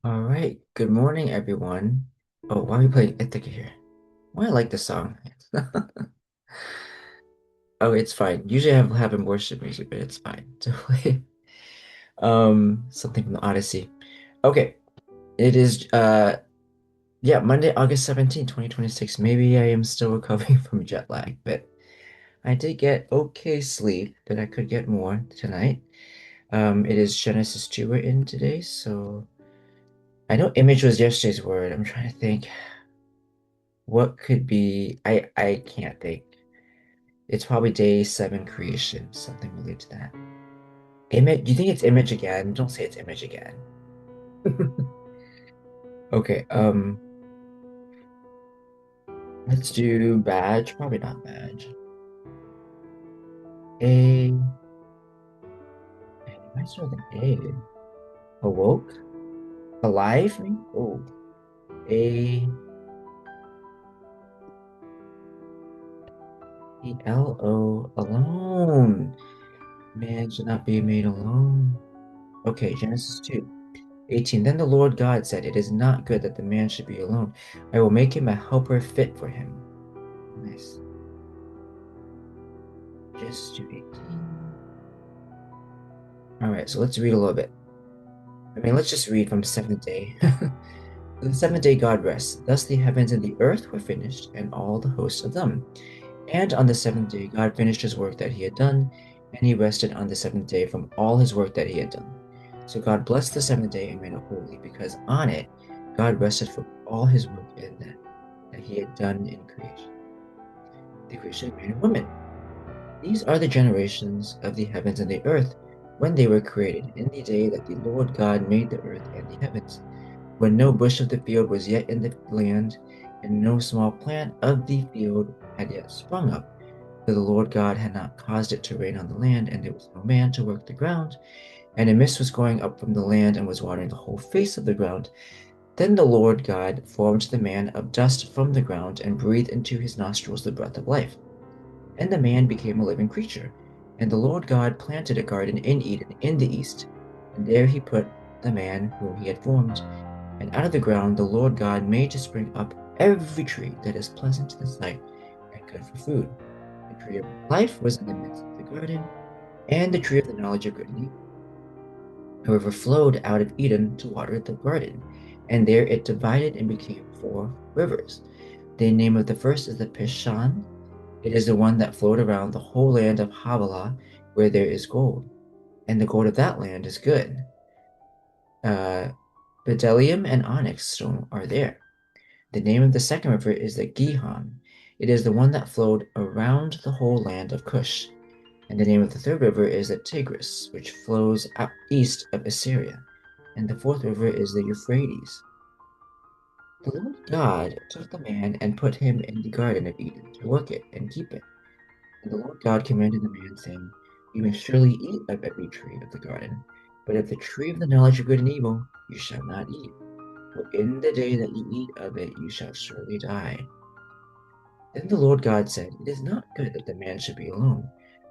All right. Good morning, everyone. Oh, why are we playing Ithaca here? Why I like this song. Oh, it's fine. Usually I have worship music, but it's fine to play. Something from the Odyssey. Okay. It is yeah, Monday, August 17th, 2026. Maybe I am still recovering from jet lag, but I did get okay sleep, but I could get more tonight. It is Genesis 2 we're in today, so I know image was yesterday's word. I'm trying to think. What could be? I can't think. It's probably day seven creation, something related to that. Image? Do you think it's image again? Don't say it's image again. Okay. Let's do badge. Probably not badge. A. Man, I start with an A. Awoke. Alive? Maybe? Oh. A. E L O. Alone. Man should not be made alone. Okay. Genesis 2. 18. Then the Lord God said, "It is not good that the man should be alone. I will make him a helper fit for him." Nice. Just do 18. All right, so let's read a little bit. I mean, let's just read from seventh day. The seventh day God rests. Thus the heavens and the earth were finished, and all the hosts of them. And on the seventh day God finished his work that he had done, and he rested on the seventh day from all his work that he had done. So God blessed the seventh day and made it holy, because on it God rested from all his work in that he had done in creation. The creation of man and woman. These are the generations of the heavens and the earth when they were created, in the day that the Lord God made the earth and the heavens, when no bush of the field was yet in the land, and no small plant of the field had yet sprung up, for the Lord God had not caused it to rain on the land, and there was no man to work the ground, and a mist was going up from the land and was watering the whole face of the ground. Then the Lord God formed the man of dust from the ground, and breathed into his nostrils the breath of life. And the man became a living creature. And the Lord God planted a garden in Eden in the east, and there he put the man whom he had formed. And out of the ground the Lord God made to spring up every tree that is pleasant to the sight and good for food. The tree of life was in the midst of the garden, and the tree of the knowledge of good and evil. A river flowed out of Eden to water the garden, and there it divided and became four rivers. The name of the first is the Pishon. It is the one that flowed around the whole land of Havilah, where there is gold, and the gold of that land is good. Uh, Bdellium and onyx stone are there. The name of the second river is the Gihon. It is the one that flowed around the whole land of Cush. And the name of the third river is the Tigris, which flows out east of Assyria. And the fourth river is the Euphrates. The Lord God took the man and put him in the garden of Eden to work it and keep it. And the Lord God commanded the man, saying, "You may surely eat of every tree of the garden, but of the tree of the knowledge of good and evil you shall not eat. For in the day that you eat of it you shall surely die." Then the Lord God said, "It is not good that the man should be alone.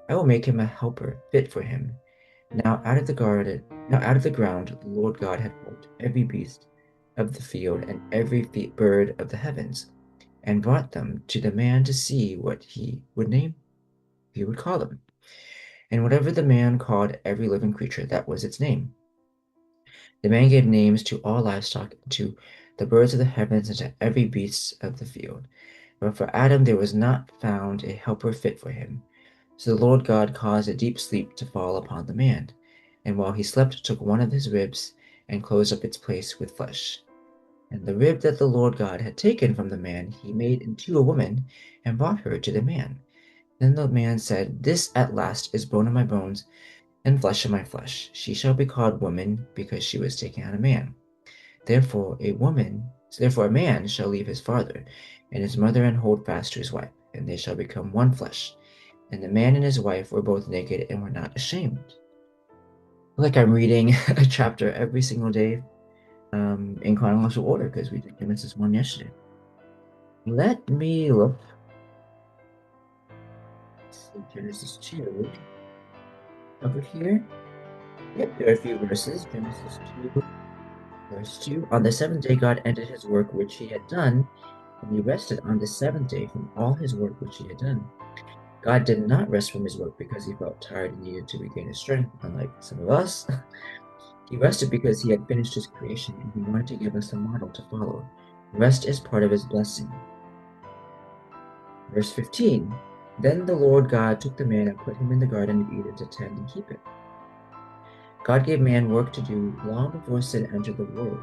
I will make him a helper fit for him." Now out of the ground the Lord God had formed every beast of the field and every bird of the heavens, and brought them to the man to see what he would call them. And whatever the man called every living creature, that was its name. The man gave names to all livestock, and to the birds of the heavens, and to every beast of the field. But for Adam there was not found a helper fit for him. So the Lord God caused a deep sleep to fall upon the man, and while he slept took one of his ribs, and closed up its place with flesh. And the rib that the Lord God had taken from the man he made into a woman, and brought her to the man. Then the man said, "This at last is bone of my bones and flesh of my flesh. She shall be called woman, because she was taken out of man. Therefore a man shall leave his father and his mother and hold fast to his wife, and they shall become one flesh. And the man and his wife were both naked and were not ashamed." Like I'm reading a chapter every single day in chronological order because we did Genesis 1 yesterday. Let me look. Let's see, Genesis 2 over here. Yep, there are a few verses. Genesis 2. Verse 2, on the seventh day God ended his work which he had done, and he rested on the seventh day from all his work which he had done. God did not rest from his work because he felt tired and needed to regain his strength, unlike some of us. He rested because he had finished his creation and he wanted to give us a model to follow. Rest is part of his blessing. Verse 15, then the Lord God took the man and put him in the Garden of Eden to tend and keep it. God gave man work to do long before sin entered the world.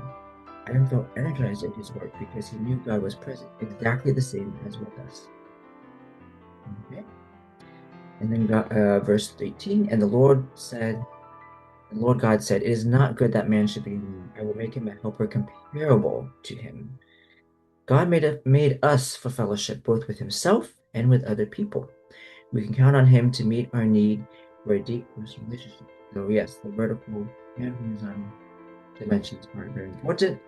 Adam felt energized in his work because he knew God was present, exactly the same as with us. Okay. And then verse 18, and the Lord God said, it is not good that man should be alone. I will make him a helper comparable to him. God made us for fellowship, both with himself and with other people. We can count on him to meet our need for a deep personal relationship. So yes, the vertical and horizontal dimensions are very important.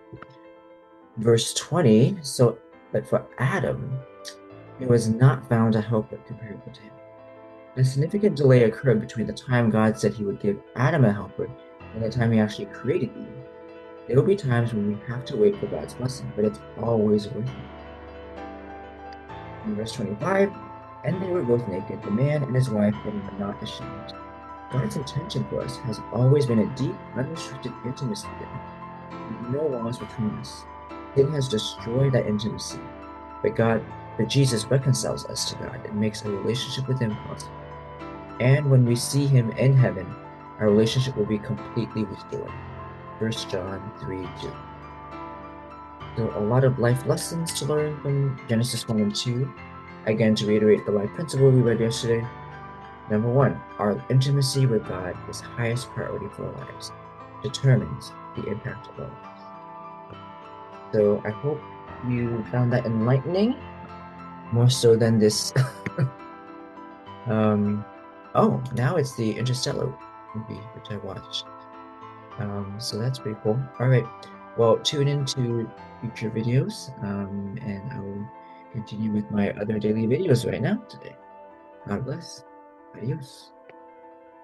Verse 20, but for Adam, there was not found a helper comparable to him. A significant delay occurred between the time God said he would give Adam a helper and the time he actually created Eve. There will be times when we have to wait for God's blessing, but it's always worth it. In verse 25, and they were both naked, the man and his wife, but were not ashamed. God's intention for us has always been a deep, unrestricted intimacy with him, with no walls between us. Sin has destroyed that intimacy, but Jesus reconciles us to God and makes a relationship with him possible. And when we see him in heaven, our relationship will be completely restored. 1 John 3:2. So a lot of life lessons to learn from Genesis 1 and 2. Again, to reiterate the life principle we read yesterday. Number 1, our intimacy with God is highest priority for our lives. Determines the impact of our lives. So I hope you found that enlightening, more so than this. Oh, now it's the Interstellar movie, which I watched. So that's pretty cool. All right. Well, tune in to future videos, and I will continue with my other daily videos right now today. God bless. Adios.